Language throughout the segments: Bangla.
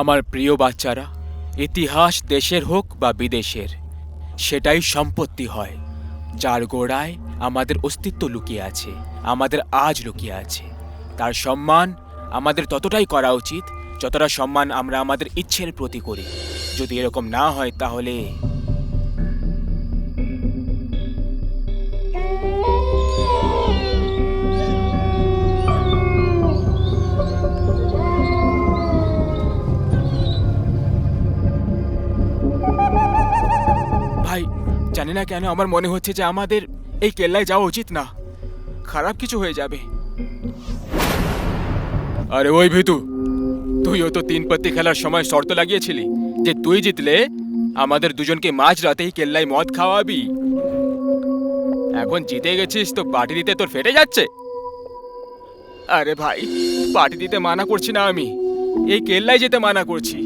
আমার প্রিয় বাচ্চারা, ইতিহাস দেশের হোক বা বিদেশের, সেটাই সম্পত্তি হয় যার গোড়ায় আমাদের অস্তিত্ব লুকিয়ে আছে, আমাদের আজ লুকিয়ে আছে। তার সম্মান আমাদের ততটাই করা উচিত যতটা সম্মান আমরা আমাদের ইচ্ছের প্রতি করি। যদি এরকম না হয় তাহলে ভাই, জানি না কেন আমার মনে হচ্ছে যে আমাদের এই কেল্লায় যাওয়া উচিত না, খারাপ কিছু হয়ে যাবে। আরে ওই ভিতু, তুইও তো 3 পত্তি খেলার সময় শর্ত লাগিয়েছিলি যে তুই জিতলে আমাদের দুজনকে মাঝরাতেই কেল্লায় মদ খাওয়াবি। এখন জিতে গেছিস তো পার্টি দিতে তোর ফেটে যাচ্ছে। আরে ভাই, পার্টি দিতে মানা করছি না আমি, এই কেল্লায় যেতে মানা করছি।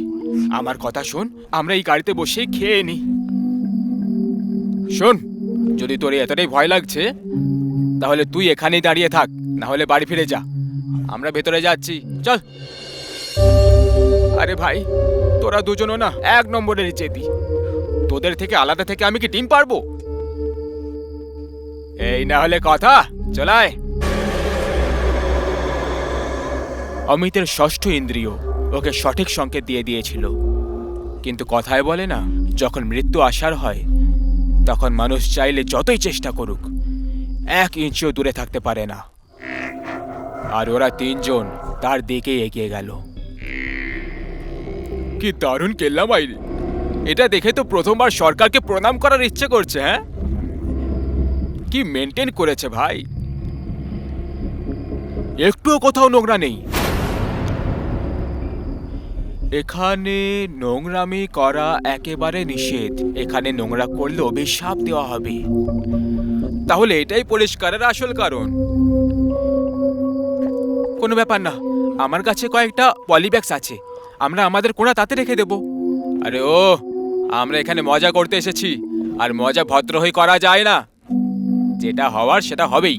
আমার কথা শোন, আমরা এই গাড়িতে বসেই খেয়ে নি। শোন, যদি তোর এতটাই ভয় লাগছে তাহলে তুই এখানেই দাঁড়িয়ে থাক, না হলে বাড়ি ফিরে যা। আমরা ভেতরে যাচ্ছি, চল। আরে ভাই, তোরা দুজনও না 1 নম্বরের চেতি। তোদের থেকে আলাদা থেকে আমি কি টিম পারবো? এই না হলে কথা, চলায়। অমিতের ষষ্ঠ ইন্দ্রিয় ওকে সঠিক সংকেত দিয়ে দিয়েছিল, কিন্তু কথায় বলে না, যখন মৃত্যু আসার হয় তখন মানুষ চাইলে যতই চেষ্টা করুক 1 ইঞ্চিও দূরে থাকতে পারে না। আর ওরা 3 জন তার দিকে এগিয়ে গেল। কি দারুণ কেল্লা বাইরে! এটা দেখে তো প্রথমবার সরকারকে প্রণাম করার ইচ্ছে করছে। হ্যাঁ, কি মেনটেন করেছে ভাই, একটুও কোথাও নোংরা নেই। এখানে নোংরামি করা একেবারে নিষেধ। এখানে নোংরা করলে অভিশাপ দেওয়া হবে। তাহলে এটাই পরিষ্কারের আসল কারণ। কোনো ব্যাপার না, আমার কাছে কয়েকটা পলিব্যাগস আছে, আমরা আমাদের কোণা তাতে রেখে দেব। আরে ও, আমরা এখানে মজা করতে এসেছি, আর মজা ভদ্র হয়ে করা যায় না। যেটা হওয়ার সেটা হবেই।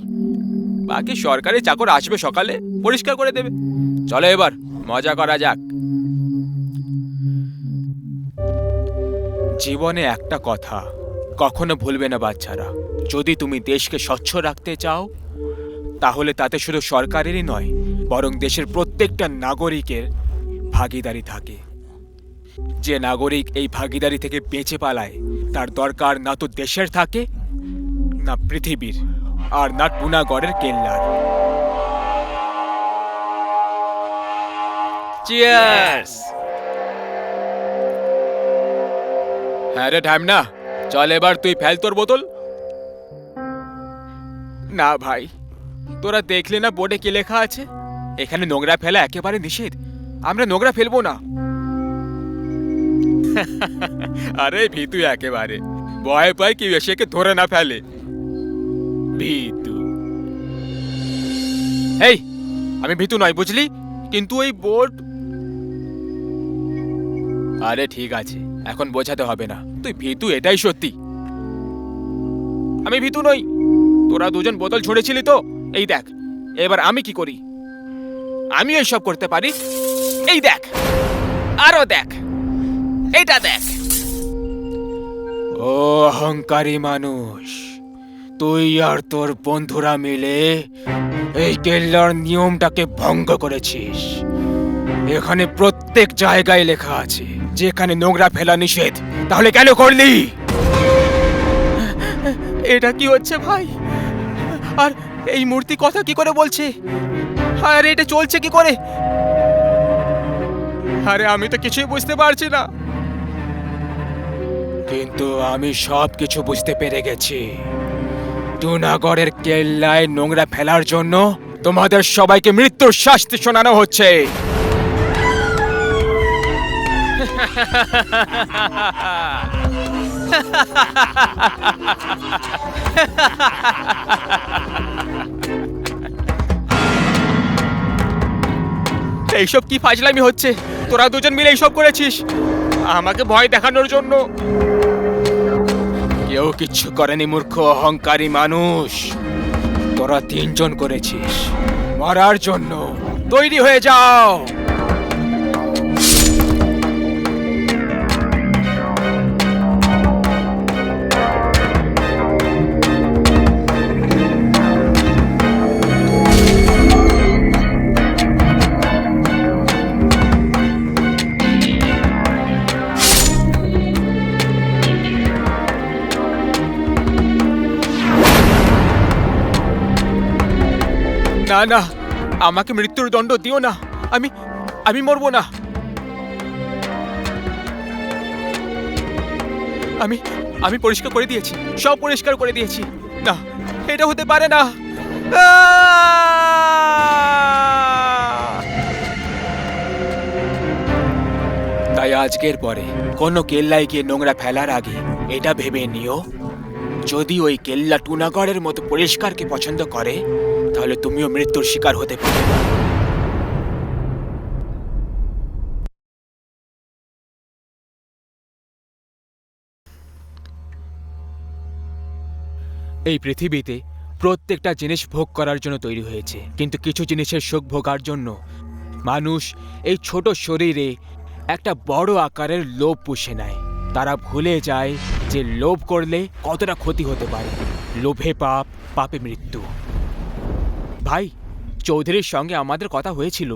বাকি সরকারি চাকর আসবে সকালে, পরিষ্কার করে দেবে। চলো এবার মজা করা যাক। জীবনে একটা কথা কখনো ভুলবে না বাচ্চারা, যদি তুমি দেশকে স্বচ্ছ রাখতে চাও তাহলে তাতে শুধু সরকারেরই নয়, বরং দেশের প্রত্যেকটা নাগরিকের ভাগিদারি থাকে। যে নাগরিক এই ভাগিদারি থেকে বেঁচে পালায় তার দরকার না তো দেশের থাকে, না পৃথিবীর, আর না টুনাগড়ের কেল্লার। চিয়ার্স! হ্যাঁ রে ঢ্যামনা, চল এবার তুই ফেল তোর বোতল। না ভাই, তোরা দেখলে না বোর্ডে কি লেখা আছে? এখানে নোংরা ফেলা একেবারে নিষেধ। আমরা নোংরা ফেলবো না। আরে ভিতু একেবারে ভয় পায় কি এসেকে ধরে না ফেলে। ভিতু, এই আমি ভিতু নয় বুঝলি, কিন্তু ওই বোর্ড। আরে ঠিক আছে, এখন বোঝাতে হবে না, তুই ভিতু এটাই সত্যি। আমি ভিতু নই। তোরা দুজন বোতল ছুঁড়েছিলি তো, এই দেখ এবার আমি কি করি। আমি এইসব করতে পারি। এই দেখ, আরো দেখ, এইটা দেখ। ও অহংকারী মানুষ, তুই আর তোর বন্ধুরা মিলে এই কেল্লার নিয়মটাকে ভঙ্গ করেছিস। এখানে প্রত্যেক জায়গায় লেখা আছে যেখানে নোংরা ফেলা নিষেধ, তাহলে কেন করলি? এটা কি হচ্ছে ভাই? আর এই মূর্তি কথা কি করে বলছে? আরে এটা চলছে কি করে? আরে আমি তো কিছুই বুঝতে পারছি না। কিন্তু আমি সব কিছু বুঝতে পেরে গেছি। টুনাগড়ের কেল্লায় নোংরা ফেলার জন্য তোমাদের সবাইকে মৃত্যুর শাস্তি শোনানো হচ্ছে। এইসব কি ফাজলামি হচ্ছে? তোরা দুজন মিলে এইসব করেছিস আমাকে ভয় দেখানোর জন্য। কেউ কিচ্ছু করেনি মূর্খ অহংকারী মানুষ, তোরা 3 জন করেছিস। মরার জন্য তৈরি হয়ে যাও। না না, আমাকে মৃত্যুর দণ্ড দিও না। আমি আমি মরবো না। আমি আমি পরিষ্কার করে দিয়েছি, সব পরিষ্কার করে দিয়েছি। না, এটা হতে পারে না। তাই আজকের পরে কোনো কেল্লায় গিয়ে নোংরা ফেলার আগে এটা ভেবে নিও, যদি ওই কেল্লা টুনাগড়ের মতো পরিষ্কারকে পছন্দ করে তাহলে তুমিও মৃত্যুর শিকার হতে পারো। এই পৃথিবীতে প্রত্যেকটা জিনিস ভোগ করার জন্য তৈরি হয়েছে, কিন্তু কিছু জিনিসের সুখ ভোগার জন্য মানুষ এই ছোট শরীরে একটা বড় আকারের লোভ পুষে নেয়। তারা ভুলে যায় যে লোভ করলে কতটা ক্ষতি হতে পারে। লোভে পাপ, পাপে মৃত্যু। ভাই, চৌধুরীর সঙ্গে আমাদের কথা হয়েছিল,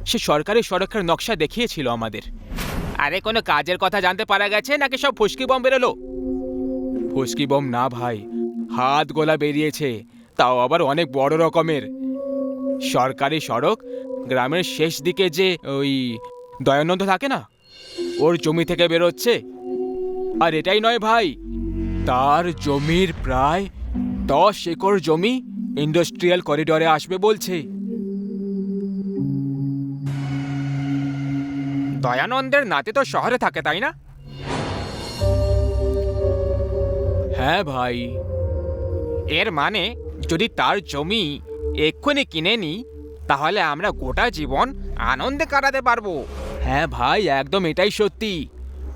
সে সরকারি সড়কের নকশা দেখিয়েছিল আমাদের। আরে কোনো কাজের কথা জানতে পারা গেছে নাকি সব ফুসকি বম বেরোলো? ফুসকি বম না ভাই, হাত গোলা বেরিয়েছে, তাও আবার অনেক বড় রকমের। সরকারি সড়ক, গ্রামের শেষ দিকে যে ওই দয়ানন্দ থাকে না, ওর জমি থেকে বেরোচ্ছে। আর এটাই নয় ভাই, তার জমির প্রায় 10 একর জমি ইন্ডাস্ট্রিয়াল করিডোরে আসবে বলছে। দয়ানন্দের নাতি তো শহরে থাকে, তাই না? হ্যাঁ ভাই। এর মানে যদি তার জমি এক্ষুনি কিনে নিই তাহলে আমরা গোটা জীবন আনন্দে কাটাতে পারবো। হ্যাঁ ভাই, একদম এটাই সত্যি।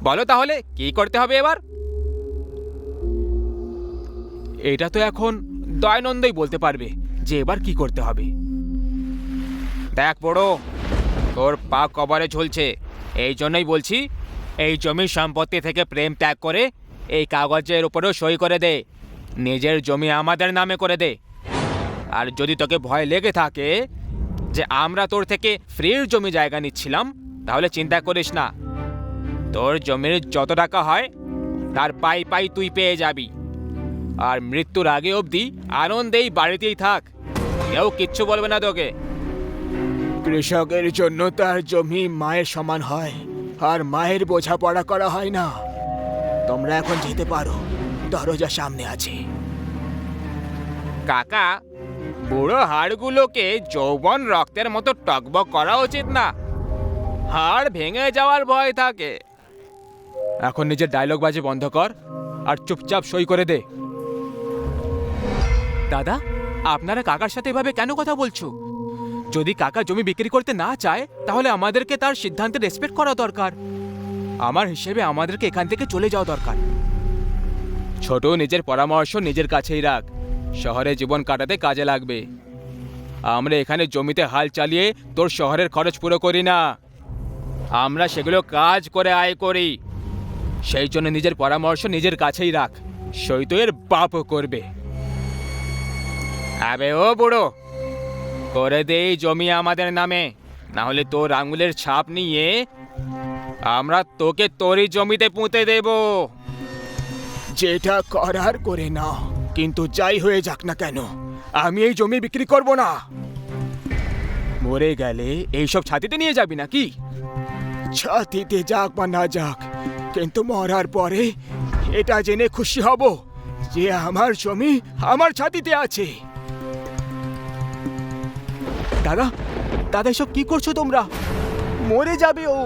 বলো তাহলে কি করতে হবে এবার? এটা তো এখন দয়ানন্দই বলতে পারবে যে এবার কি করতে হবে। দেখ বড়, তোর পা কবরে ঝুলছে, এই জন্যই বলছি এই জমির সম্পত্তি থেকে প্রেম ত্যাগ করে এই কাগজের উপরেও সই করে দে, নিজের জমি আমাদের নামে করে দে। আর যদি তোকে ভয় লেগে থাকে যে আমরা তোর থেকে ফ্রির জমি জায়গা নিচ্ছিলাম, তাহলে চিন্তা করিস না, তোর জমির যত টাকা হয় তার পাই পাই তুই পেয়ে যাবি। আর মৃত্যুর আগে অবধি আনন্দেই বাড়িতেই থাক, কেউ কিচ্ছু বলবে না তোকে। কৃষকের জন্য তার জমি মায়ের সমান হয়, আর মায়ের বোঝাপড়া করা হয় না। তোমরা এখন যেতে পারো, দরজা সামনে আছে। কাকা, বুড়ো হাড়গুলোকে যৌবন রক্তের মতো টকবক করা উচিত না, হাড় ভেঙে যাওয়ার ভয় থাকে। এখন নিজের ডায়লগ বাজি বন্ধ কর আর চুপচাপ সই করে দে। দাদা, আপনারা কাকার সাথে এভাবে কেন কথা বলছো? যদি কাকা জমি বিক্রি করতে না চায় তাহলে আমাদেরকে তার সিদ্ধান্তে রেসপেক্ট করা দরকার। আমার হিসেবে আমাদেরকে এখান থেকে চলে যাওয়া দরকার। ছোট, নিজের পরামর্শ নিজের কাছেই রাখ, শহরে জীবন কাটাতে কাজে লাগবে। আমরা এখানে জমিতে হাল চালিয়ে তোর শহরের খরচ পুরো করি না, আমরা সেগুলো কাজ করে আয় করি। সেই জন্য নিজের পরামর্শ নিজের কাছেই রাখ, সই তো এর বাপও করবে। আবে ও বুড়ো, করে দে জমি আমাদের নামে, না হলে তোর আঙুলের ছাপ নিয়ে আমরা তোকে তোরই জমিতে পুঁতে দেব। যেটা করার করে না, কিন্তু যাই হয়ে যাক না কেন আমি এই জমি বিক্রি করব না। মরে গেলে এইসব ছাতিতে নিয়ে যাবি নাকি? ছাতিতে যাক বা না যাক, কিন্তু মরার পরে এটা জেনে খুশি হব যে আমার জমি আমার ছাতিতে আছে। দাদা, দাদা এসব কি করছো তোমরা? মরে যাবে ও।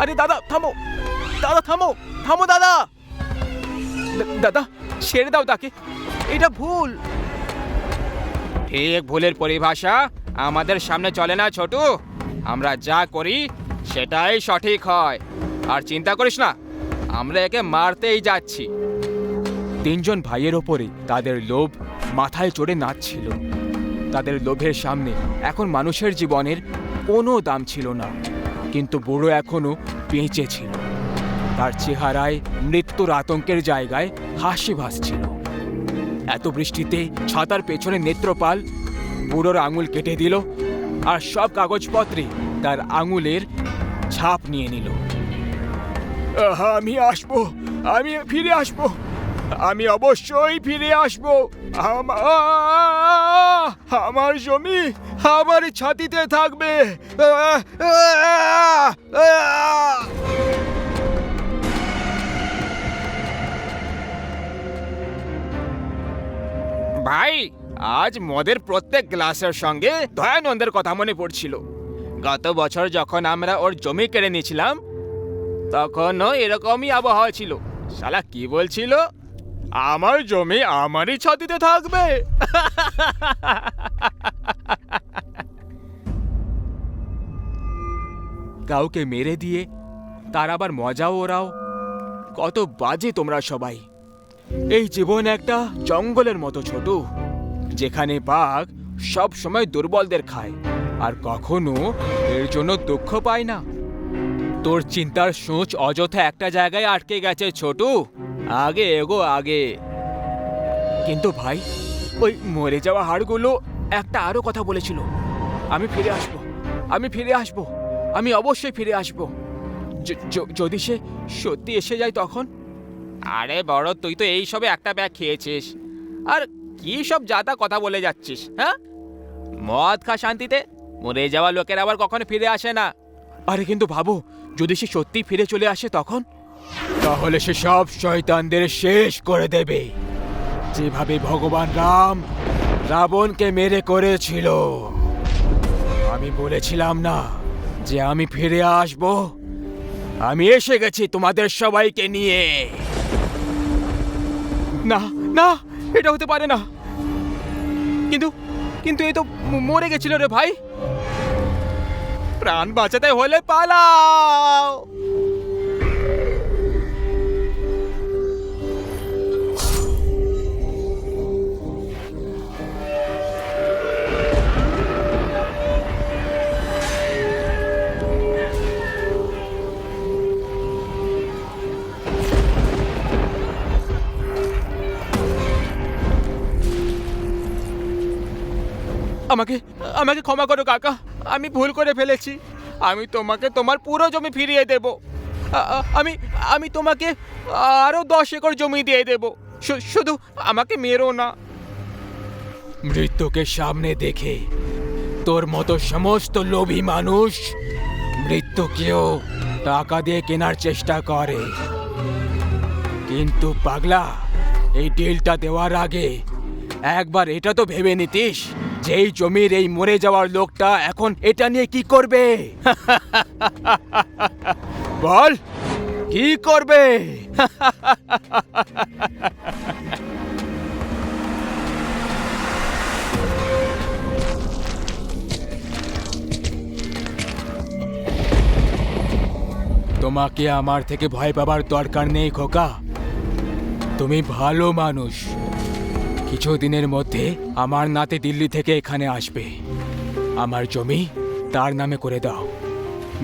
আরে দাদা থামো, দাদা থামো, থামো দাদা। দাদা ছেড়ে দাও তাকে, এটা ভুল। ঠিক ভুলের পরিভাষা আমাদের সামনে চলে না ছোট, আমরা যা করি সেটাই সঠিক হয়। আর চিন্তা করিস না, আমরা একে মারতেই যাচ্ছি। তিনজন ভাইয়ের ওপরে তাদের লোভ মাথায় চড়ে নাচছিল। তাদের লোভের সামনে এখন মানুষের জীবনের কোনো দাম ছিল না, কিন্তু বুড়ো এখনো বেঁচে ছিল। তার চেহারায় মৃত্যুর আতঙ্কের জায়গায় হাসি ভাসছিল। এত বৃষ্টিতে ছাতার পেছনে নেত্রপাল বুড়োর আঙুল কেটে দিল আর সব কাগজপত্রে তার আঙুলের ছাপ নিয়ে নিল। আমি আসবো, আমি ফিরে আসবো, আমি অবশ্যই ফিরে আসব। আমার জমি আমার ছাতিতে থাকবে। ভাই, আজ মদের প্রত্যেক গ্লাসের সঙ্গে দয়ানন্দের কথা মনে পড়ছিল। গত বছর যখন আমরা ওর জমি কেড়ে নিয়েছিলাম তখনও এরকমই আবহাওয়া ছিল। শালা কি বলছিল? আমার জমি আমারই ছাতিতে থাকবে। কাউকে মেরে দিয়ে তার আবার মজাও ওরাও। কত বাজে তোমরা সবাই। এই জীবন একটা জঙ্গলের মতো ছোট, যেখানে বাঘ সব সময় দুর্বলদের খায় আর কখনো এর জন্য দুঃখ পায় না। তোর চিন্তার সোচ অযথা একটা জায়গায় আটকে গেছে ছোটু। আগে এগো আগে। কিন্তু ভাই, ওই মরে যাওয়া হাড়গুলো একটা আরো কথা বলেছিল, আমি ফিরে আসব, আমি ফিরে আসব, আমি অবশ্যই ফিরে আসব। যদি সে সত্যি এসে যায় তখন? আরে বড়, তুই তো এই সবে একটা ব্যাগ খেয়েছিস আর কি সব জাতা কথা বলে যাচ্ছিস? হ্যাঁ, মদ খা শান্তিতে। মরে যাওয়া লোকের আবার কখনো ফিরে আসে না। আরে কিন্তু ভাবো, যদি সে সত্যি ফিরে চলে আসে তখন? তাহলে সে সব শয়তানদের শেষ করে দেবে, যেভাবে ভগবান রাম রাবণকে মেরে করেছিল। আমি বলেছিলাম না যে আমি ফিরে আসব? আমি এসে গেছি তোমাদের সবাইকে নিয়ে। না না, এটা হতে পারে না। কিন্তু কিন্তু এ তো মরে গেছিল রে ভাই। প্রাণ বাঁচাতে হলে পালাও। আমাকে আমাকে ক্ষমা করো কাকা, আমি ভুল করে ফেলেছি। আমি তোমাকে তোমার পুরো জমি ফিরিয়ে দেব। আমি আমি তোমাকে আরো 10 একর জমি দিয়ে দেব। শুধু আমাকে মেরো না। মৃত্যুকে সামনে দেখে তোর মতো সমস্ত লোভী মানুষ মৃত্যুকেও টাকা দিয়ে কেনার চেষ্টা করে। কিন্তু পাগলা, এই ডিলটা দেওয়ার আগে একবার এটা তো ভেবে নিতিস যে এই জমির এই মরে যাওয়ার লোকটা এখন এটা নিয়ে কি করবে। বল, কি করবে? তোমাকে আমার থেকে ভয় পাবার দরকার নেই খোকা। তুমি ভালো মানুষ। কিছুদিনের মধ্যে আমার নাতি দিল্লি থেকে এখানে আসবে। আমার জমি তার নামে করে দাও,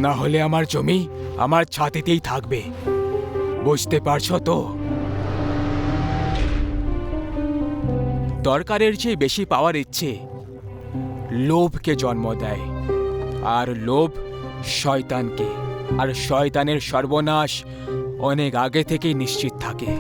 না হলে আমার জমি আমার ছাতিতেই থাকবে। বুঝতে পারছো তো? দরকারের চেয়ে বেশি পাওয়ার ইচ্ছে লোভকে জন্ম দেয়, আর লোভ শয়তানকে, আর শয়তানের সর্বনাশ অনেক আগে থেকেই নিশ্চিত থাকে।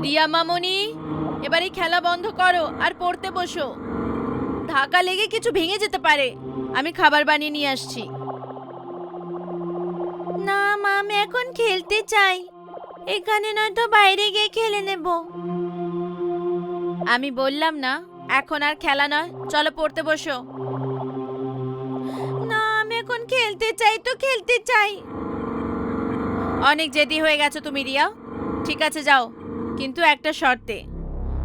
রিয়া মামনি, এবার এই খেলা বন্ধ করো আর পড়তে বসো। ধাক্কা লেগে কিছু ভেঙে যেতে পারে। আমি খাবার বানিয়ে নিয়ে আসছি। না মা, আমি এখন খেলতে চাই। এখানে নয়তো বাইরে গিয়ে খেলে নেব। আমি বললাম না এখন আর খেলা নয়, চলো পড়তে বসো। না, আমি এখন খেলতে চাই তো খেলতে চাই। অনেক জেদি হয়ে গেছো তুমি রিয়া। ঠিক আছে যাও, কিন্তু একটা শর্তে।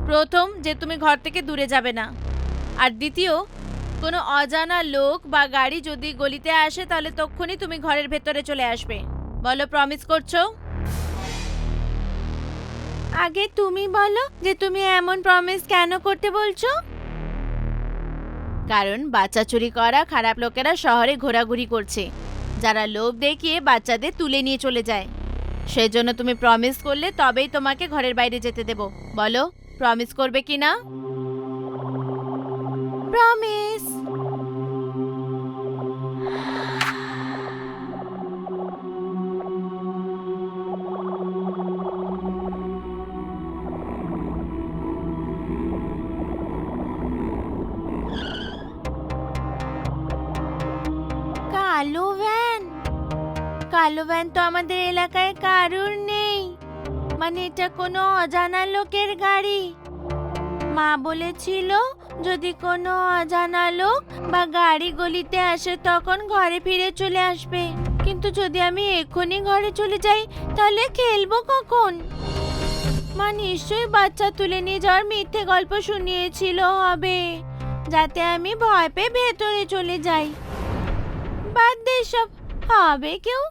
প্রথম, যে তুমি ঘর থেকে দূরে যাবে না। আর দ্বিতীয়, কোনো অজানা লোক বা গাড়ি যদি গলিতে আসে তাহলে তখনই তুমি ঘরের ভেতরে চলে আসবে। বলো, প্রমিস করছো? আগে তুমি বলো যে তুমি এমন প্রমিস কেন করতে বলছো। কারণ বাচ্চা চুরি করা খারাপ লোকেরা শহরে ঘোরাঘুরি করছে, যারা লোভ দেখিয়ে বাচ্চাদের তুলে নিয়ে চলে যায়। সেজন্য তুমি প্রমিস করলে তবেই তোমাকে ঘরের বাইরে যেতে দেব। বলো, প্রমিস করবে কি না? প্রমিস। কালো ভ্যান? কালো ভ্যান তো আমাদের এলাকায় কারুর নেই। মানে এটা কোনো অজানা লোকের গাড়ি। মা বলেছিল যদি কোনো অজানা লোক বা গাড়ি গলিতে আসে তখন ঘরে ফিরে চলে আসবে। কিন্তু যদি আমি এক্ষুনি ঘরে চলে যাই তাহলে খেলবো কখন? মা নিশ্চয়ই বাচ্চা তুলে নিয়ে যাওয়ার মিথ্যে গল্প শুনিয়েছিল হবে, যাতে আমি ভয় পেয়ে ভেতরে চলে যাই। বাদ দে সব, হবে কেউ?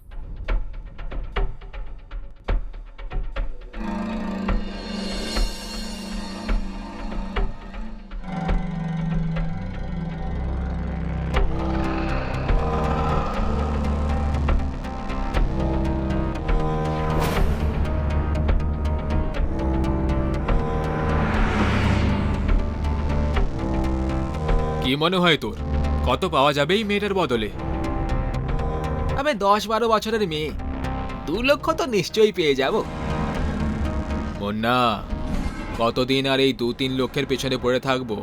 কি মনে হয় তোর, কত পাওয়া যাবে এই মেয়েটার বদলে? আমি 10-12 বছরের মেয়ে, 2 লক্ষ তো নিশ্চয়ই পেয়ে যাব। মুন্না, কতদিন আর এই 2-3 লক্ষের পেছনে পড়ে থাকবো?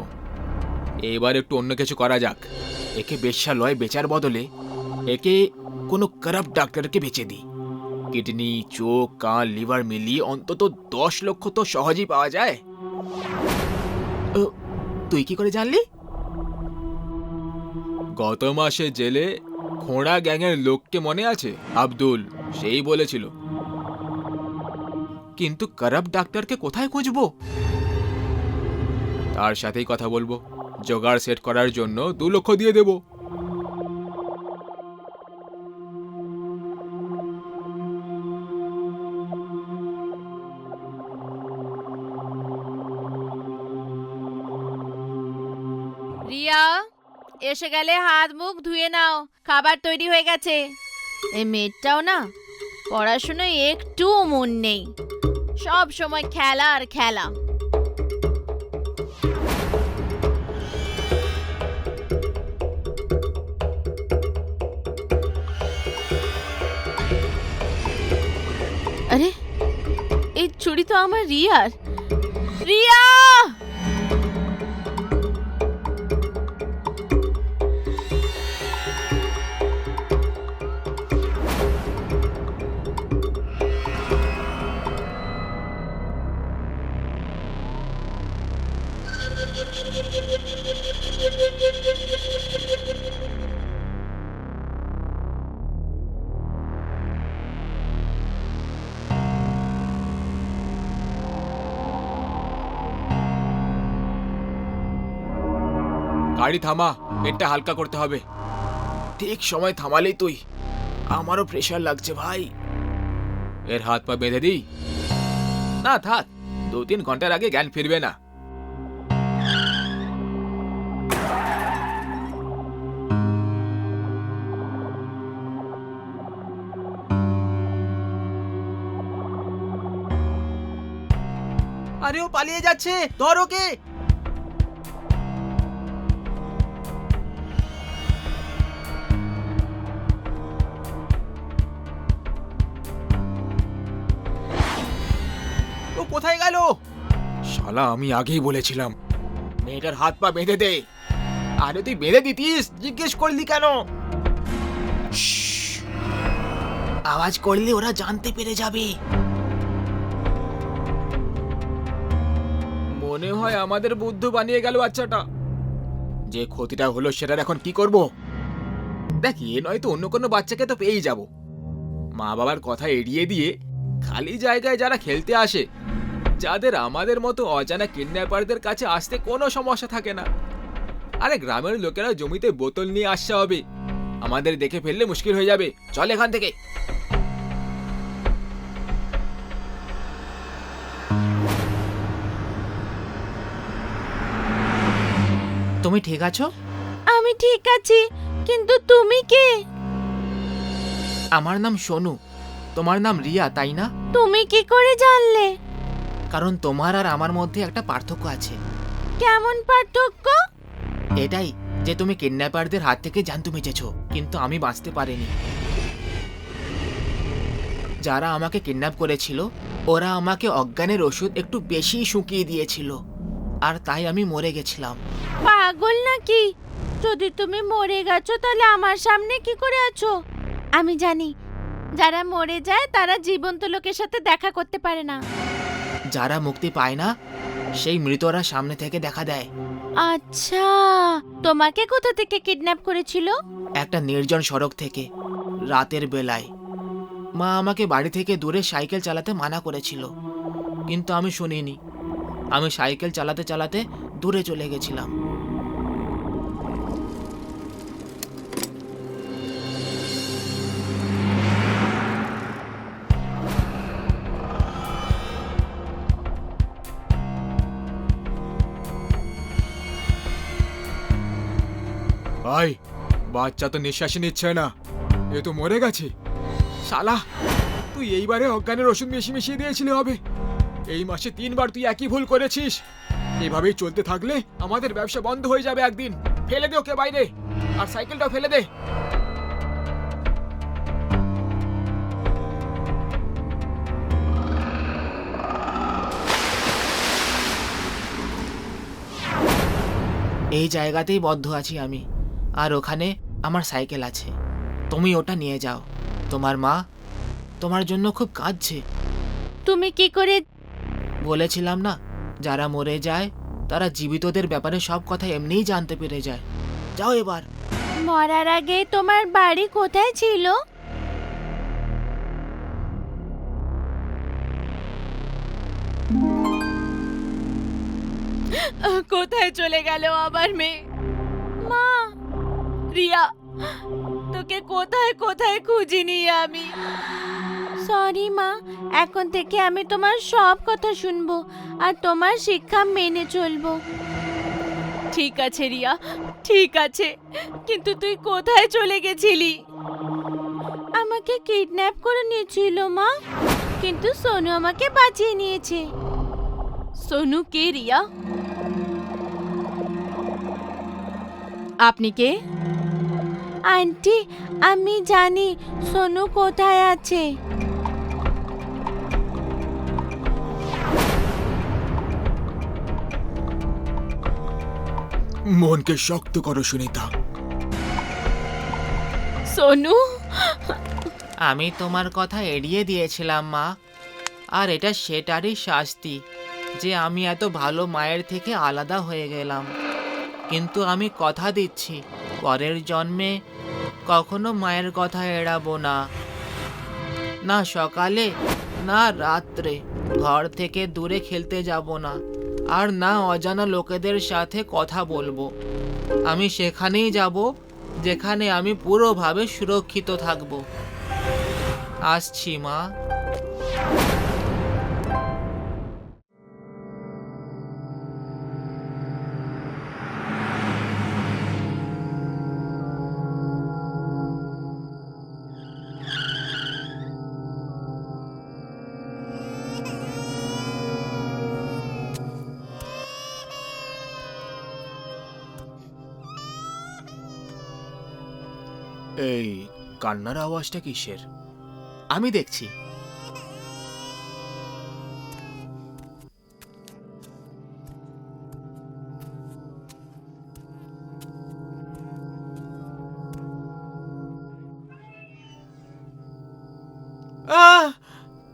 এবার একটু অন্য কিছু করা যাক। একে বেশ্যালয় বেচার বদলে একে কোনো কারাপ্ট ডাক্তারকে বেচে দিই। কিডনি, চোখ, কান, লিভার মিলিয়ে অন্তত 10 লক্ষ তো সহজেই পাওয়া যায়। তুই কি করে জানলি? গত মাসে জেলে খোঁড়া গ্যাংয়ের লোককে মনে আছে? আব্দুল, সেই বলেছিল। কিন্তু কারাপ্ট ডাক্তারকে কোথায় খুঁজবো? তার সাথেই কথা বলবো, জোগাড় সেট করার জন্য 2 লক্ষ দিয়ে দেব। রিয়া, এসে গেলে হাত মুখ ধুয়ে নাও, খাবার তৈরি হয়ে গেছে। এই মেয়েটাও না, পড়াশোনায় একটু মন নেই, সব সময় খেলা আর খেলা। আরে, এই চুড়ি তো আমার রিয়ার। রিয়া! গাড়ি থামা, পেটটা হালকা করতে হবে। ঠিক সময় থামালেই তুই। আমারও প্রেশার লাগছে ভাই। এর হাত পা বেঁধে দিই? না থাক, 2-3 ঘন্টার আগে জ্ঞান ফিরবে না। আরে ও পালিয়ে যাচ্ছে, ধর ওকে। ও কোথায় গেল? শালা, আমি আগেই বলেছিলাম মেয়েটার হাত পা বেঁধে দে। আরে তুই বেঁধে দিতিস, জিজ্ঞেস করলি কেন? আওয়াজ করলে ওরা জানতে পেরে যাবে। মনে হয় আমাদের বুদ্ধ বানিয়ে গেল বাচ্চাটা। যে ক্ষতিটা হলো সেটার এখন কি করব? দেখ, এ নয় তো অন্য কোনো বাচ্চাকে তো পেয়েই যাব। মা বাবার কথা এড়িয়ে দিয়ে খালি জায়গায় যারা খেলতে আসে, যাদের আমাদের মতো অজানা কিডন্যাপারদের কাছে আসতে কোনো সমস্যা থাকে না। আরে গ্রামের লোকেরা জমিতে বোতল নিয়ে আসছে হবে, আমাদের দেখে ফেললে মুশকিল হয়ে যাবে। চল এখান থেকে। তুমি ঠিক আছো? আমি ঠিক আছি, কিন্তু তুমি কে? আমার নাম সোনু, তোমার নাম রিয়া, তাই না? তুমি কি করে জানলে? কারণ তোমার আর আমার মধ্যে একটা পার্থক্য আছে। কেমন পার্থক্য? এটাই যে তুমি কিডন্যাপারদের হাত থেকে জানতু বেঁচেছো, কিন্তু আমি বাঁচতে পারিনি। যারা আমাকে কিডন্যাপ করেছিল ওরা আমাকে অজ্ঞানের ওষুধ একটু বেশি শুকিয়ে দিয়েছিল, আর তাই আমি মরে গেছিলাম। পাগল নাকি? যদি তুমি মরে গেছো তাহলে আমার সামনে কি করে আছো? আমি জানি যারা মরে যায় তারা জীবন্ত লোকের সাথে দেখা করতে পারে না। যারা মুক্তি পায় না সেই মৃতরা সামনে থেকে দেখা দেয়। আচ্ছা, তোমাকে কোথা থেকে কিডন্যাপ করেছিল? একটা নির্জন সড়ক থেকে, রাতের বেলায়। মা আমাকে বাড়ি থেকে দূরে সাইকেল চালাতে মানা করেছিল, কিন্তু আমি শুনিনি। আমি সাইকেল চালাতে চালাতে দূরে চলে গেছিলাম। ভাই, বাচ্চা তো নিঃশ্বাসই নিচ্ছে না, এ তো মরে গেছে। শালা, তুই এইবারে অজ্ঞানের ওষুধ মিশিয়ে দিয়েছিলি হবে। এই মাসে 3 বার তুই একই ভুল করেছিস। এভাবেই চলতে থাকলে আমাদের ব্যবসা বন্ধ হয়ে যাবে একদিন। ফেলে দে ওকে বাইরে, আর সাইকেলটাও ফেলে দে। এই জায়গাতেই বদ্ধ আছি আমি, আর ওখানে আমার সাইকেল আছে। তুমি ওটা নিয়ে যাও। তোমার মা তোমার জন্য খুব কাঁদছে। তুমি কি করে? বলেছিলাম না, যারা মরে যায় তারা জীবিতদের ব্যাপারে সব কথা এমনিই জানতে পেরে যায়। যাও এবার। মরার আগে তোমার বাড়ি কোথায় ছিল? কোথায় চলে গেল আমার মেয়ে? মা, রিয়া, তোকে কোথায় কোথায় খুঁজিনি আমি। সরি মা, এখন থেকে আমি তোমার সব কথা শুনবো আর তোমার শিক্ষা মেনে চলবো। ঠিক আছে রিয়া, ঠিক আছে, কিন্তু তুই কোথায় চলে গেছিলি? আমাকে কিডন্যাপ করে নিয়েছিল মা, কিন্তু সোনু আমাকে বাঁচিয়ে নিয়েছে। সোনু কে রিয়া? আপনি কে? আন্টি, আমি জানি সোনু কোথায় আছে। মনকে শক্ত করো সুনিতা। সোনু, আমি তোমার কথা এড়িয়ে দিয়েছিলাম মা, আর এটা সেটারই শাস্তি যে আমি এত ভালো মায়ের থেকে আলাদা হয়ে গেলাম। কিন্তু আমি কথা দিচ্ছি পরের জন্মে কখনো মায়ের কথা এড়াবো না। না সকালে না রাত্রে ঘর থেকে দূরে খেলতে যাব না, আর না অজানা লোকেদের সাথে কথা বলবো। আমি সেখানেই যাব যেখানে আমি পুরোভাবে সুরক্ষিত থাকব। আসছি মা। এই কান্নার আওয়াজটা কিসের? আমি দেখছি।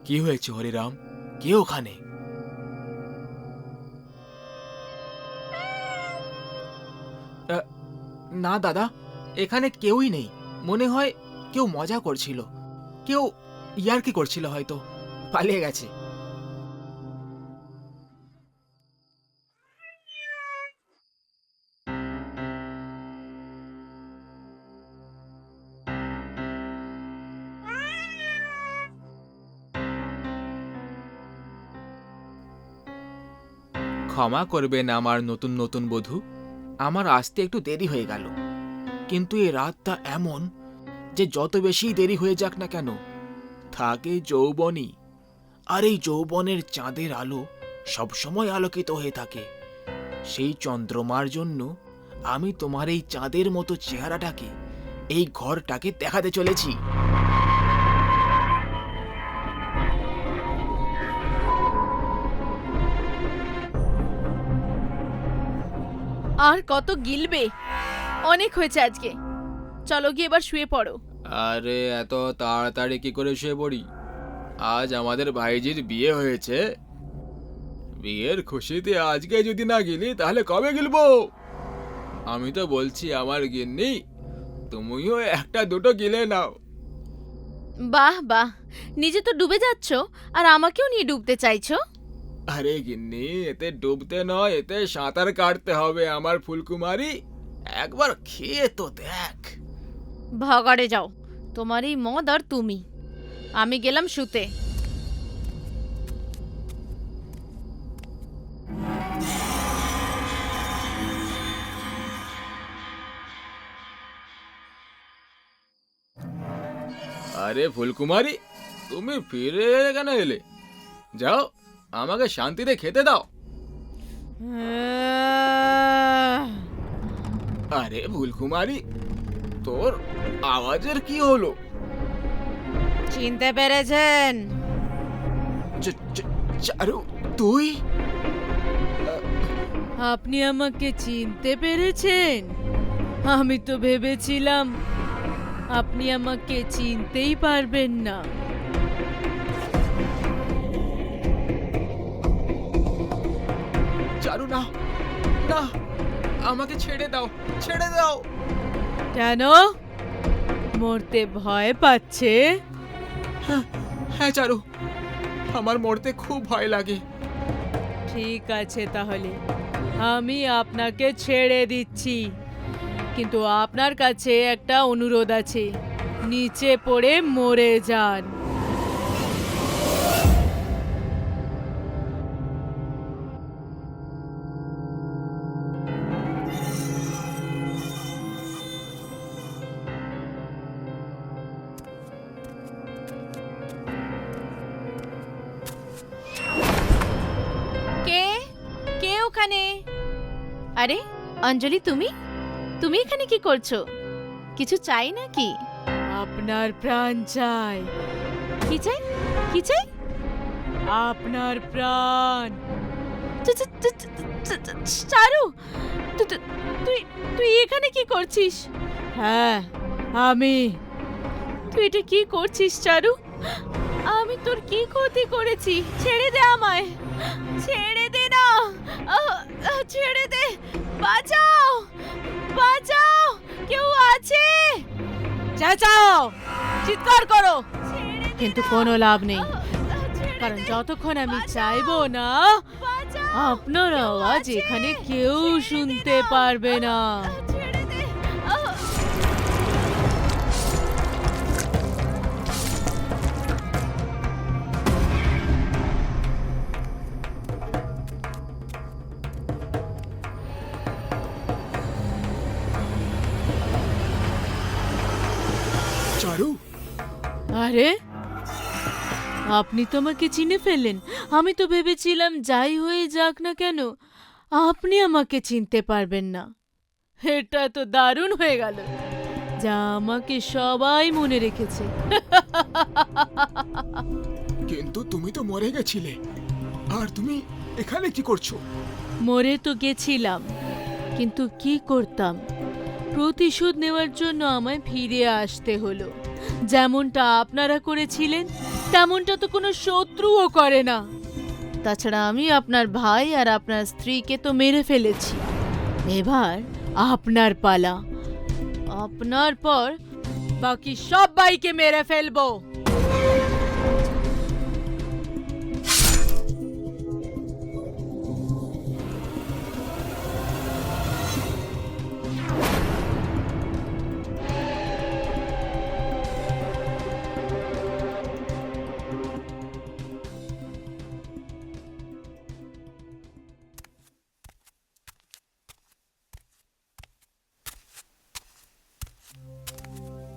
কি হয়েছে হরিরাম? কে ওখানে? না দাদা, এখানে কেউই নেই। মনে হয় কেউ মজা করছিল, কেউ ইয়ার্কি করছিল, হয়তো পালিয়ে গেছে। ক্ষমা করবেন আমার নতুন নতুন বধূ, আমার আসতে একটু দেরি হয়ে গেল। কিন্তু এই রাতটা এমন যে যত বেশি দেরি হয়ে যাক না কেন থাকে যৌবনই। আর এই যৌবনের চাঁদের আলো সবসময় আলোকিত হয়ে থাকে। সেই চন্দ্রমার জন্য আমি তোমার এই চাঁদের মতো চেহারাটাকে এই ঘরটাকে দেখাতে চলেছি। আর কত গিলবে? অনেক হয়েছে আজকে। চলো গিয়ে এবার শুয়ে পড়ো। আরে এত তাড়াতাড়ি কি করে শুয়ে পড়ি? আজ আমাদের ভাইজির বিয়ে হয়েছে। বিয়ের খুশিতে আজকে যদি না গেলি তাহলে কবে গিলবো? আমি তো বলছি আমার গিন্নি, তুমিও একটা দুটো গিলে নাও। বাহ বাহ, নিজে তো ডুবে যাচ্ছ আর আমাকেও নিয়ে ডুবতে চাইছো? আরে গিন্নি, এতে ডুবতে নয়, এতে সাঁতার কাটতে হবে আমার ফুলকুমারী। একবার খেয়ে তো দেখ। ভাগাড়ে যাও, তোমার এই মদ আর তুমি। আমি গেলাম শুতে। আরে ফুলকুমারী, তুমি ফিরে কেন এলে? যাও, আমাকে শান্তিতে খেতে দাও। আরে ফুলকুমারী, তোর আওয়াজের কি হলো? চিনতে পেরেছেন? চারু, তুই? আপনি আমাকে চিনতে পেরেছেন? আমি তো ভেবেছিলাম আপনি আমাকে চিনতেই পারবেন না। চারু, না না, আমাকে ছেড়ে দাও, ছেড়ে দাও। কেন? মরতে ভয় পাচ্ছে? হ্যাঁ চারু, আমার মরতে খুব ভয় লাগে। ঠিক আছে, তাহলে আমি আপনাকে ছেড়ে দিচ্ছি, কিন্তু আপনার কাছে একটা অনুরোধ আছে। নিচে পড়ে মরে যান। কে কে ওখানে? আরে অঞ্জলি, তুমি তুমি এখানে কি করছো? কিছু চাই নাকি? আপনার প্রাণ চাই। কি চাই? কি চাই? আপনার প্রাণ। চারু, তুই তুই এখানে কি করছিস? হ্যাঁ, আমি। তুই এটা কি করছিস চারু? আমি তোর কি ক্ষতি করেছি? ছেড়ে দে আমায়, ছেড়ে দে না, ছেড়ে দে। বাঁচাও, বাঁচাও, কেউ আছে? চেঁচাও, চিৎকার করো, কিন্তু কোনো লাভ নেই, কারণ যতক্ষণ আমি চাইবো না আপনার আওয়াজ এখানে কেউ শুনতে পারবে না। চারু, আরে আপনি তো আমাকে চিনে ফেললেন। আমি তো ভেবেছিলাম যাই হয়ে যাক না কেন আপনি আমাকে চিনতে পারবেন না। এটা তো দারুণ হয়ে গেল, যা আমাকে সবাই মনে রেখেছে। কিন্তু তুমি তো মরে গেছিলে, আর তুমি এখানে কি করছো? মরে তো গেছিলাম, কিন্তু কি করতাম? প্রতিশোধ নেওয়ার জন্য আমায় ফিরে আসতে হলো। যেমনটা আপনারা করেছিলেন তেমনটা তো কোনো শত্রুও করে না। তাছাড়া আমি আপনার ভাই আর আপনার স্ত্রীকে তো মেরে ফেলেছি। এবার আপনার পালা। আপনার পর বাকি সবাইকে মেরে ফেলবো।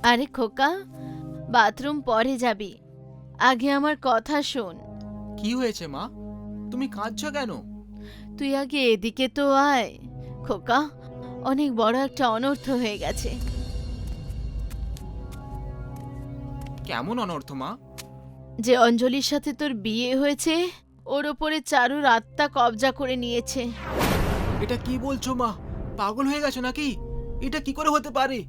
আরে খোকা, বাথরুম পরে যাবি, আগে আমার কথা শোন। কি হয়েছে মা, তুমি কাঁদছো কেন? তুই আগে এদিকে তো আয়। খোকা, অনেক বড় একটা অনর্থ হয়ে গেছে। কেমন অনর্থ মা? যে অঞ্জলির সাথে তোর বিয়ে হয়েছে, ওর ওপরে চারুর আত্মা কবজা করে নিয়েছে। এটা কি বলছো মা? পাগল হয়ে গেছো নাকি? এটা কি করে হতে পারে?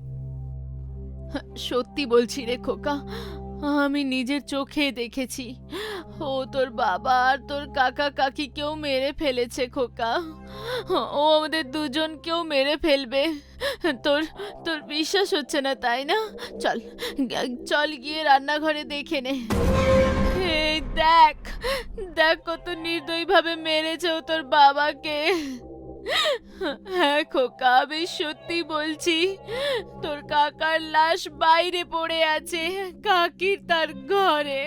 সত্যি বলছি রে খোকা, আমি নিজের চোখে দেখেছি। ও তোর বাবা আর তোর কাকা কাকিকেও মেরে ফেলেছে খোকা। ও আমাদের দুজনকেও মেরে ফেলবে। তোর তোর বিশ্বাস হচ্ছে না তাই না? চল চল গিয়ে রান্নাঘরে দেখে নে। এই দেখ দেখ কত নির্দয়ীভাবে মেরেছে ও তোর বাবাকে। হ্যাঁ খোকা, আমি সত্যি বলছি, তোর কাকার লাশ বাইরে পড়ে আছে, কাকির তার ঘরে।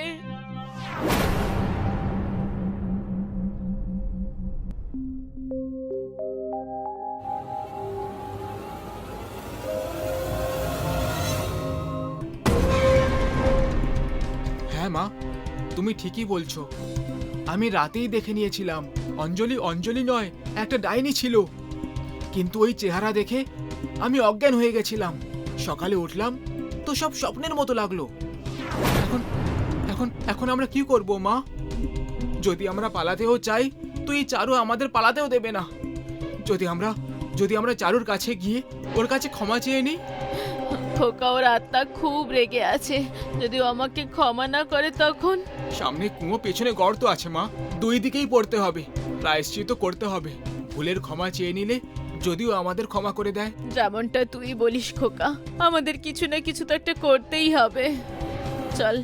হ্যাঁ মা, তুমি ঠিকই বলছো। আমি রাতেই দেখে নিয়েছিলাম অঞ্জলি অঞ্জলি নয়, একটা ডাইনি ছিল। কিন্তু ওই চেহারা দেখে আমি অজ্ঞান হয়ে গেছিলাম। সকালে উঠলাম তো সব স্বপ্নের মতো লাগলো। এখন এখন এখন আমরা কি করব মা? যদি আমরা পালাতেও চাই তো এই চারু আমাদের পালাতেও দেবে না। যদি আমরা চারুর কাছে গিয়ে ওর কাছে ক্ষমা চেয়ে নিই। খোকা, ওর আত্মা খুব রেগে আছে, যদি ও আমাকে ক্ষমা না করে তখন? সামনে কুয়ো, পেছনে গর্ত আছে মা, দুই দিকেই পড়তে হবে, প্রায়শ্চিত করতে হবে। ভুলের ক্ষমা চেয়ে নিলে যদিও আমাদের ক্ষমা করে দেয়। যেমনটা তুই বলিস খোকা, আমাদের কিছু না কিছু তো একটা করতেই হবে। চল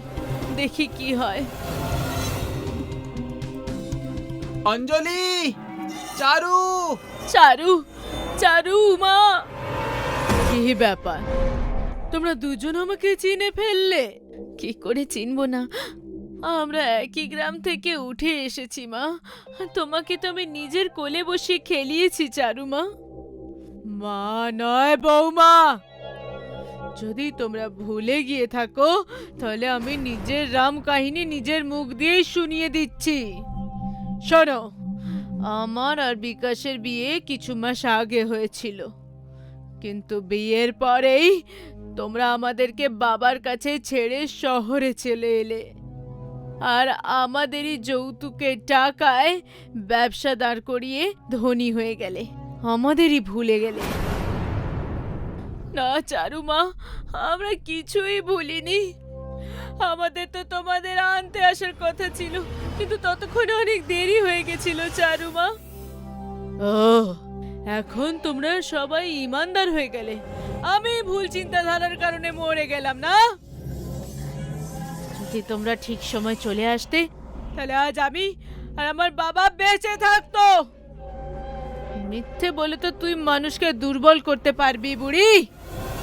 দেখি কি হয়। অঞ্জলি, চারু! চারু, চারু মা! কি ব্যাপার, তোমরা দুজন আমাকে চিনে ফেললে? কি করে চিনবো না, আমরা একই গ্রাম থেকে উঠে এসেছি মা। তোমাকে তো আমি নিজের কোলে বসে খেলিয়েছি চারু মা। মা নয় বৌমা, যদি তোমরা ভুলে গিয়ে থাকো তাহলে আমি নিজের রাম কাহিনী নিজের মুখ দিয়েই শুনিয়ে দিচ্ছি। শোনো, আমার আর বিকাশের বিয়ে কিছু মাস আগে হয়েছিল, কিন্তু বিয়ের পরেই তোমরা আমাদেরকে বাবার কাছে ছেড়ে শহরে চলে এলে, আর আমাদেরই যৌতুকের টাকায় ব্যবসা দাঁড় করিয়ে ধনী হয়ে গেলে, আমাদেরই ভুলে গেলে। না চারুমা, আমরা কিছুই ভুলিনি। আমাদের তো তোমাদের আনতে আসার কথা ছিল, কিন্তু ততক্ষণে অনেক দেরি হয়ে গেছিল চারুমা। ও, এখন তোমরা সবাই ইমানদার হয়ে গেলে, আমি ভুল চিন্তাধারার কারণে মরে গেলাম না? যদি তোমরা ঠিক সময় চলে আসতে তাহলে আজ আমি আর আমার বাবা বেঁচে থাকতো। মিথ্যে বলে তো তুই মানুষকে দুর্বল করতে পারবি বুড়ি,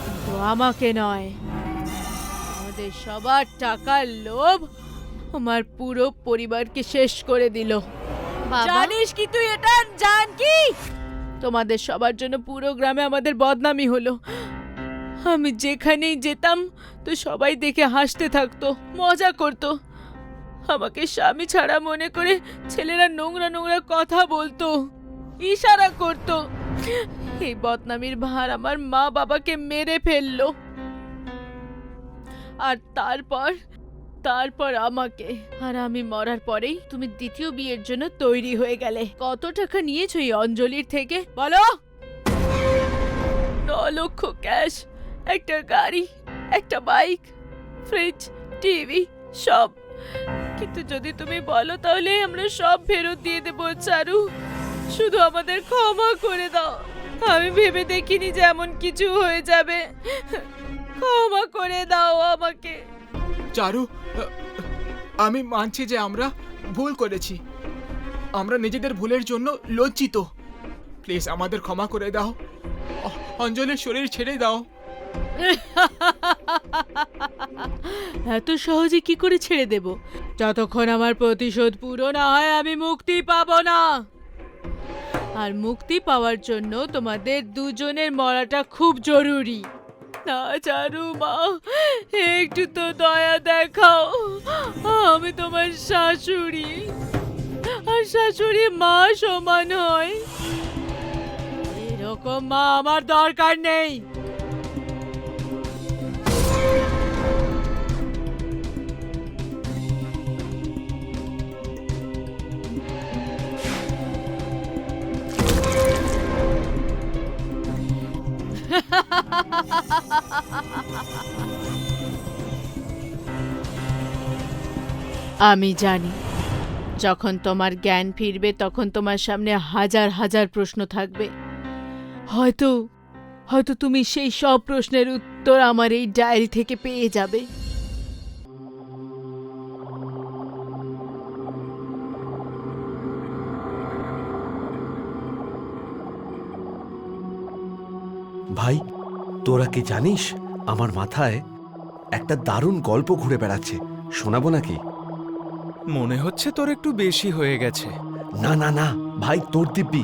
কিন্তু আমাকে নয়। আমাদের সবার টাকার লোভ আমার পুরো পরিবারকে শেষ করে দিল। জানিস কি তুই এটা? জান কি তোমাদের সবার জন্য পুরো গ্রামে আমাদের বদনামি হলো। আমি যেখানেই যেতাম তো সবাই দেখে হাসতে থাকতো, মজা করতো। আমাকে স্বামী ছাড়া মনে করে ছেলেরা নোংরা নোংরা কথা বলতো, ইশারা করতো। এই বদনামির ভার আমার মা বাবাকে মেরে ফেললো, আর তারপর আমাকে। আর আমি মরার পরেই তুমি দ্বিতীয় বিয়ের জন্য তৈরি হয়ে গেলে। কত টাকা নিয়েছো এই অঞ্জলির থেকে বলো? 9 লক্ষ ক্যাশ, একটা গাড়ি, একটা বাইক, ফ্রিজ, টিভি, সব। কিন্তু যদি তুমি বলো তাহলে আমরা সব ফেরত দিয়ে দেবো চারু। শুধু আমাদের ক্ষমা করে দাও। আমি ভেবে দেখিনি যে এমন কিছু হয়ে যাবে। ক্ষমা করে দাও আমাকে। চারু, আমি মানছি যে আমরা ভুল করেছি, আমরা নিজেদের ভুলের জন্য লজ্জিত। প্লিজ আমাদের ক্ষমা করে দাও, অঞ্জলির শরীর ছেড়ে দাও। এত সহজে কি করে ছেড়ে দেব? যতক্ষণ আমার প্রতিশোধ পুরো না হয় আমি মুক্তি পাবো না। আর মুক্তি পাওয়ার জন্য তোমাদের দুজনের মরাটা খুব জরুরি। না চারু মা, একটু তো দয়া দেখাও। আমি তোমার শাশুড়ি, আর শাশুড়ি মা সমান হয়। এরকম মা আমার দরকার নেই। আমি জানি যখন তোমার জ্ঞান ফিরবে তখন তোমার সামনে হাজার হাজার প্রশ্ন থাকবে। হয়তো হয়তো তুমি সেই সব প্রশ্নের উত্তর আমার এই ডায়েরি থেকে পেয়ে যাবে। ভাই, তোরা কি জানিস আমার মাথায় একটা দারুণ গল্প ঘুরে বেড়াচ্ছে, শোনাবো নাকি? মনে হচ্ছে তোর একটু বেশি হয়ে গেছে। না না না ভাই, তোর দিব্যি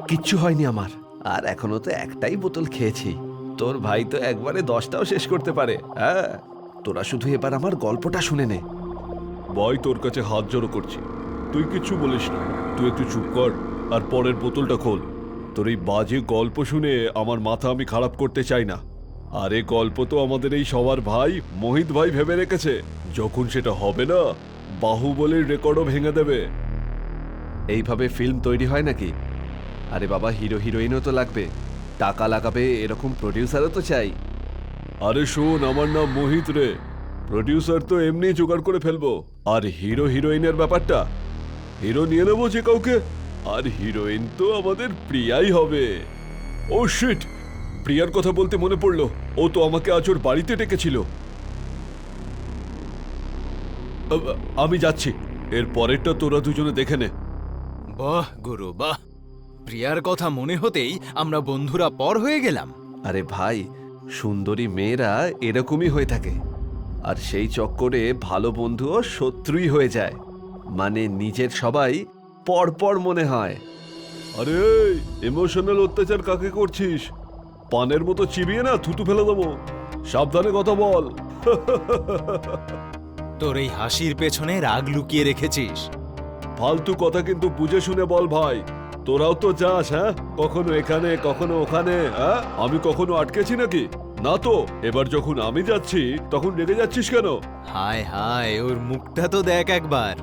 কিচ্ছু হয়নি আমার। আর এখনো তো একটাই বোতল খেয়েছি। তোর ভাই তো একবারে 10টাও শেষ করতে পারে। হ্যাঁ, তোরা শুধু এবার আমার গল্পটা শুনে নে। ভাই, তোর কাছে হাত জড়ো করছি, তুই কিচ্ছু বলিস না। তুই একটু চুপ কর আর পরের বোতলটা খোল। তোর এই বাজে গল্প শুনে আমার মাথা আমি খারাপ করতে চাই না। আরে গল্প তো আমাদের এই সবার ভাই মোহিত ভাই ভেবে রেখেছে। যখন সেটা হবে না, বাহুবলীর রেকর্ডও ভেঙে দেবে। এইভাবে ফিল্ম তৈরি হয় নাকি? আরে বাবা, হিরো হিরোইনও তো লাগবে, টাকা লাগাবে এরকম প্রডিউসারও তো চাই। আরে শোন, আমার নাম মোহিত রে। প্রডিউসার তো এমনি জোগাড় করে ফেলবো। আর হিরো হিরোইনের ব্যাপারটা, হিরো নিয়ে নেবো যে কাউকে। আর হিরোইন তো আমাদের প্রিয়াই হবে। ও শিট, প্রিয়ার কথা বলতে মনে পড়লো, ও তো আমাকে আজ ওর বাড়িতে ডেকেছিল। আমি যাচ্ছি, এর পরেরটা তোরা দুজনে দেখে নে। বাহ গুরু বাহ, প্রিয়ার কথা মনে হতেই আমরা বন্ধুরা পর হয়ে গেলাম। আরে ভাই, সুন্দরী মেয়েরা এরকমই হয়ে থাকে। আর সেই চক্করে ভালো বন্ধুও শত্রুই হয়ে যায়। মানে নিজের সবাই পরপর মনে হয়। আরে ইমোশনাল অত্যাচার কাকে করছিস? পানের মতো চিবিয়ে না থুতু ফেলে দেবো। সাবধানে কথা বল। তোর এই হাসির পেছনে রাগ লুকিয়ে রেখেছিস। ফালতু কথা কিন্তু বুঝে শুনে বল ভাই। তোরাও তো যাস, হ্যাঁ, কখনো এখানে কখনো ওখানে। হ্যাঁ, আমি কখনো আটকেছি নাকি? না তো। এবার যখন আমি যাচ্ছি তখন রেগে যাচ্ছিস কেন? হায় হায়, ওর মুখটা তো দেখ একবার।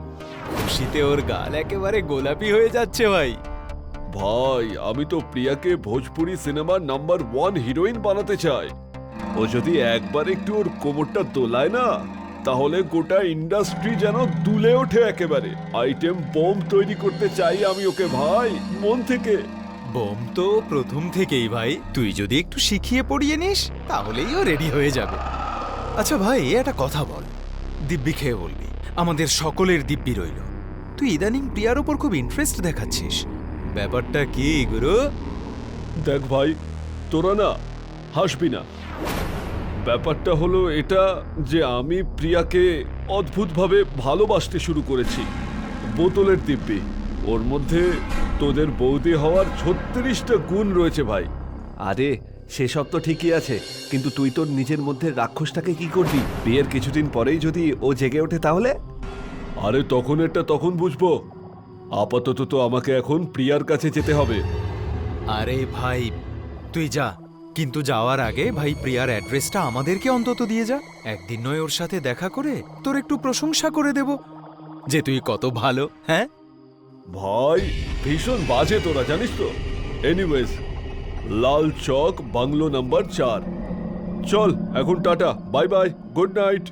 খুশিতে ওর গাল একেবারে গোলাপি হয়ে যাচ্ছে ভাই। ভাই, আমি তো প্রিয়াকে ভোজপুরি সিনেমার নাম্বার 1 হিরোইন বানাতে চাই। ও যদি একবার একটু ওর কোমরটা দোলায় না, তাহলে গোটা ইন্ডাস্ট্রি যেন দুলে ওঠে একেবারে। আইটেম বোম তৈরি করতে চাই আমি ওকে ভাই, মন থেকে। বোম তো প্রথম থেকেই ভাই, তুই যদি একটু শিখিয়ে পড়িয়ে নিস তাহলেই ও রেডি হয়ে যাবে। আচ্ছা ভাই, একটা কথা বল, দিব্যি খেয়ে বলবি, আমাদের সকলের দিব্যি রইল। তুই ইদানিং প্রিয়ার ওপর খুব ইন্টারেস্ট দেখাচ্ছিস, ব্যাপারটা কি গুরু? দেখ ভাই, তোরা না হাসবি না। ব্যাপারটা হলো এটা যে আমি প্রিয়াকে অদ্ভুতভাবে ভালোবাসতে শুরু করেছি। বোতলের দিব্যি, ওর মধ্যে তোদের বৌদি হওয়ার 36টা গুণ রয়েছে ভাই। আরে সেসব তো ঠিকই আছে, কিন্তু তুই তোর নিজের মধ্যে রাক্ষসটাকে কি করবি? বিয়ের কিছুদিন পরেই যদি ও জেগে ওঠে তাহলে? আরে তখন এটা তখন বুঝবো। আপাতত তো আমাকে এখন প্রিয়ার কাছে যেতে হবে। আরে ভাই তুই যা, কিন্তু যাওয়ার আগে ভাই প্রিয়ার অ্যাড্রেসটা আমাদেরকে অন্তত দিয়ে যা। একদিন নয় ওর সাথে দেখা করে তোর একটু প্রশংসা করে দেব যে তুই কত ভালো। হ্যাঁ ভাই, ভীষণ বাজে তোরা, জানিস তো। এনিওয়েজ, লাল চক, বাংলো নাম্বার 4। চল এখন tata, bye bye, good night.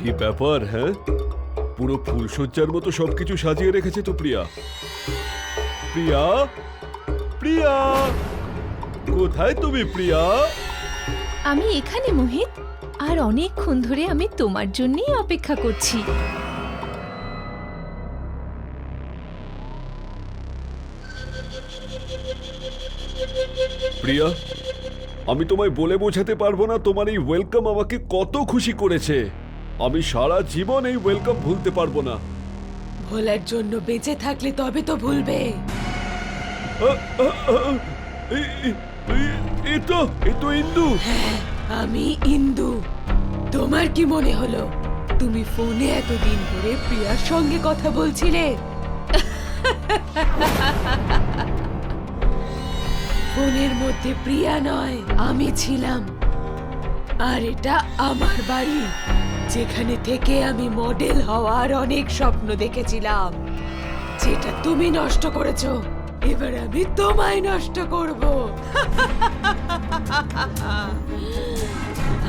কি ব্যাপার, হ্যাঁ? পুরো ফুলসজ্জার মতো সবকিছু সাজিয়ে রেখেছে তো প্রিয়া। প্রিয়া, প্রিয়া, কোথায় তুমি প্রিয়া? আমি এখানে মোহিত, আর অনেকক্ষণ ধরে আমি তোমার জন্যই অপেক্ষা করছি। প্রিয়া, আমি তোমায় বলে বোঝাতে পারবো না তোমার এই ওয়েলকাম আমাকে কত খুশি করেছে। আমি সারা জীবন এই ওয়েলকাম ভুলতে পারবো না। ভোলার জন্য বেঁচে থাকলে তবে তো ভুলবে। এ তো ইন্দু। আমি ইন্দু। তোমার কি মনে হলো তুমি ফোনে এতদিন ধরে প্রিয়ার সঙ্গে কথা বলছিলে? ফোনের মধ্যে প্রিয়া নয়, আমি ছিলাম। আর এটা আমার বাড়ি, যেখানে থেকে আমি মডেল হওয়ার অনেক স্বপ্ন দেখেছিলাম, যেটা তুমি নষ্ট করেছো। এবার আমি তোমায় নষ্ট করব।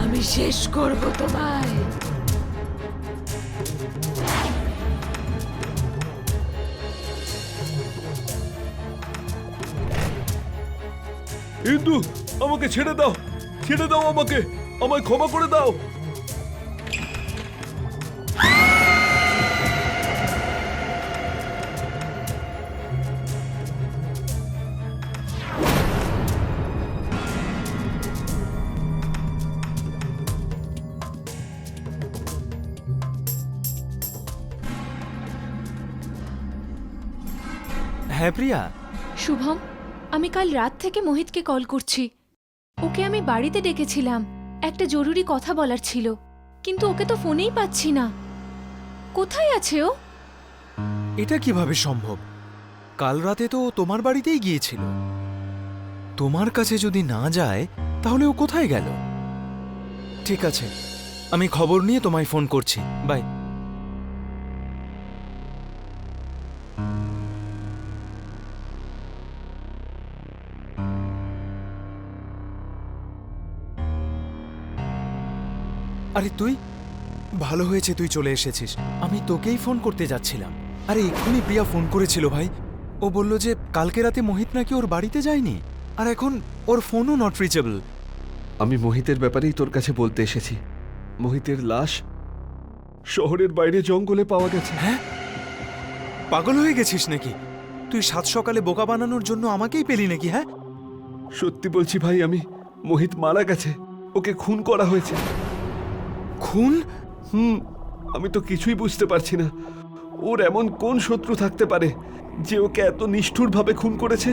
আমি শেষ করব তোমায়। ইন্দু, আমাকে ছেড়ে দাও, ছেড়ে দাও আমাকে, আমায় ক্ষমা করে দাও। হ্যাঁ প্রিয়া, শুভম, আমি কাল রাত থেকে মোহিতকে কল করছি। ওকে আমি বাড়িতে ডেকেছিলাম, একটা জরুরি কথা বলার ছিল, কিন্তু ওকে তো ফোনেই পাচ্ছি না। কোথায় আছে ও? এটা কিভাবে সম্ভব? কাল রাতে তো ও তোমার বাড়িতেই গিয়েছিল। তোমার কাছে যদি না যায় তাহলে ও কোথায় গেল? ঠিক আছে, আমি খবর নিয়ে তোমায় ফোন করছি। বাই। আরে তুই, ভালো হয়েছে তুই চলে এসেছিস। আমি তোকেই ফোন করতে যাচ্ছিলাম। আরে এক্ষুনি প্রিয়া ফোন করেছিল ভাই। ও বলল যে কালকে রাতে মোহিত নাকি ওর বাড়িতে যায়নি, আর এখন ওর ফোনও নট রিচেবল। আমি মোহিতের ব্যাপারেই তোর কাছে বলতে এসেছি। মোহিতের লাশ শহরের বাইরে জঙ্গলে পাওয়া গেছে। হ্যাঁ, পাগল হয়ে গেছিস নাকি? তুই সাত সকালে বোকা বানানোর জন্য আমাকেই পেলি নাকি? হ্যাঁ, সত্যি বলছি ভাই, মোহিত মারা গেছে, ওকে খুন করা হয়েছে। খুন? আমি তো কিছুই বুঝতে পারছি না। ওর এমন কোন শত্রু থাকতে পারে যে ওকে এত নিষ্ঠুরভাবে খুন করেছে?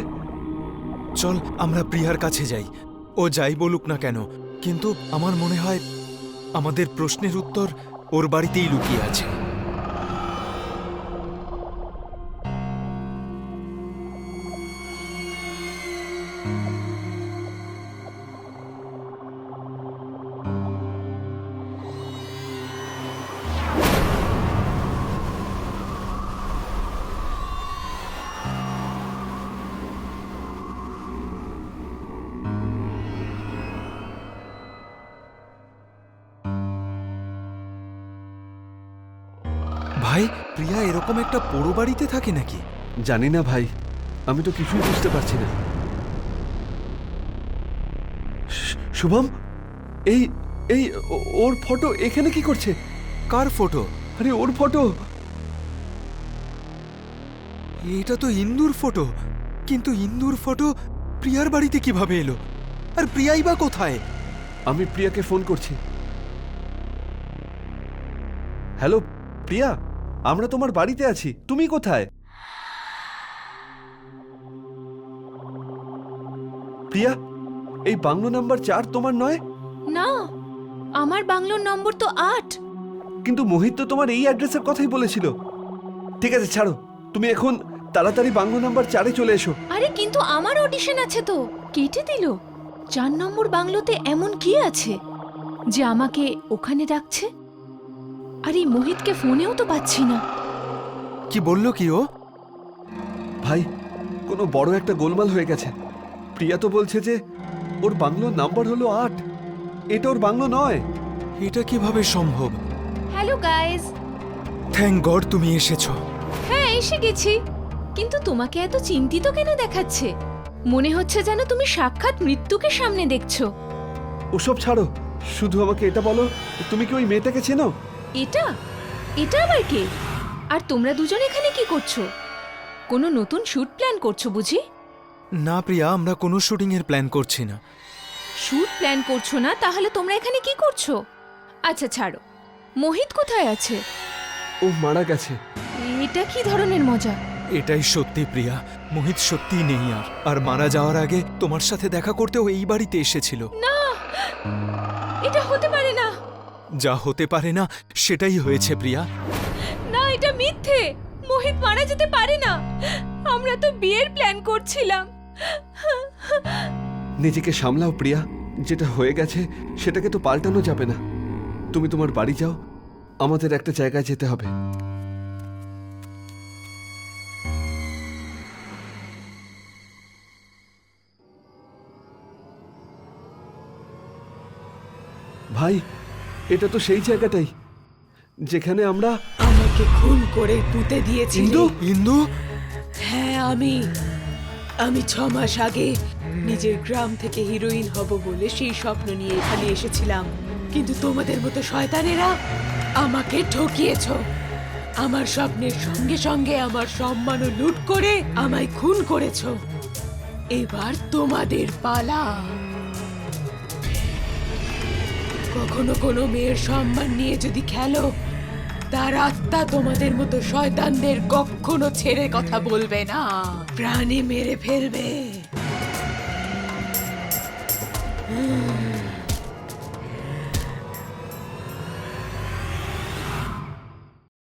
চল আমরা প্রিয়ার কাছে যাই। ও যাই বলুক না কেন, কিন্তু আমার মনে হয় আমাদের প্রশ্নের উত্তর ওর বাড়িতেই লুকিয়ে আছে। ভাই, প্রিয়া এরকম একটা পোড়ো বাড়িতে থাকে নাকি? জানি না ভাই, আমি তো কিছুই বুঝতে পারছি না। শুভম, এই এই ওর ফটো এখানে কি করছে? কার ফটো? আরে ওর ফটো। এটা তো ইন্দুর ফটো, কিন্তু ইন্দুর ফটো প্রিয়ার বাড়িতে কিভাবে এলো? আর প্রিয়াই বা কোথায়? আমি প্রিয়াকে ফোন করছি। হ্যালো প্রিয়া, আমরা তোমার বাড়িতে আছি, তুমি কোথায়? প্রিয়া, এই বাংলো নাম্বার 4 তোমার নয়? না, আমার বাংলোর নম্বর তো 8। কিন্তু মোহিত তো তোমার এই অ্যাড্রেসের কথাই বলেছিল। ঠিক আছে ছাড়ো, তুমি এখন তাড়াতাড়ি বাংলো নাম্বার 4-এ চলে এসো। আরে কিন্তু আমার অডিশন আছে তো, কেটে দিল। 4 নম্বর বাংলোতে এমন কি আছে যে আমাকে ওখানে ডাকছে? আর এই মোহিতকে ফোনেও তো পাচ্ছি না। কি বললো কি ও? ভাই, কোনো বড় একটা গোলমাল হয়ে গেছে। প্রিয়া তো বলছে যে ওর বাংলোর নাম্বার হলো 8, এটা ওর বাংলো নয়। এটা কিভাবে সম্ভব? Hello guys. থ্যাংক গড তুমি এসেছো। হ্যাঁ, এসে গেছি। কিন্তু তোমাকে এত চিন্তিত কেন দেখাচ্ছে? মনে হচ্ছে যেন তুমি সাক্ষাৎ মৃত্যুকে সামনে দেখছো। ওসব ছাড়ো, শুধু আমাকে এটা বলো, তুমি কি ওই মেয়েটাকে চেনো? এটা এটা আবার কে? আর তোমরা দুজন এখানে কি করছো? কোনো নতুন শুট প্ল্যান করছো বুঝি? না প্রিয়া, আমরা কোনো শুটিং এর প্ল্যান করছি না। শুট প্ল্যান করছো না তাহলে তোমরা এখানে কি করছো? আচ্ছা ছাড়ো, মোহিত কোথায় আছে? ও মারা গেছে। এটা কি ধরনের মজা? এটাই সত্যি প্রিয়া, মোহিত সত্যিই নেই আর মারা যাওয়ার আগে তোমার সাথে দেখা করতে ও এই বাড়িতে এসেছিল। না, এটা হতে পারে না। যা হতে পারে না সেটাই হয়েছে প্রিয়া। না, এটা মিথ্যে। মোহিত মারা যেতে পারে না। আমরা তো বিয়ের প্ল্যান করছিলাম। নিজেকে সামলাও প্রিয়া, যেটা হয়ে গেছে সেটাকে তো পাল্টানো যাবে না। তুমি তোমার বাড়ি যাও, আমাদের একটা জায়গায় যেতে হবে। ভাই, এটা তো সেই জায়গাটাই যেখানে আমরা। আমাকে খুন করে পুঁতে দিয়েছিল। ইন্দু? ইন্দু? হ্যাঁ, আমি 6 মাস আগে নিজের গ্রাম থেকে হিরোইন হব বলে সেই স্বপ্ন নিয়ে এখানে এসেছিলাম, কিন্তু তোমাদের মতো শয়তানেরা আমাকে ঠকিয়েছো। আমার স্বপ্নের সঙ্গে সঙ্গে আমার সম্মানও লুট করে আমায় খুন করেছো। এবার তোমাদের পালা। কখনো কোনো মেয়ের সম্মান নিয়ে যদি খেলো, তার আত্মা তোমাদের মতো শয়তানদের কখনো ছেড়ে কথা বলবে না, প্রাণে মেরে ফেলবে।